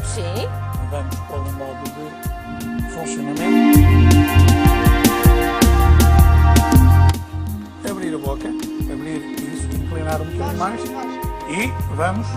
Sim. Vamos para o modo de funcionamento. Abrir a boca, abrir isso, inclinar um bocadinho mais e vamos.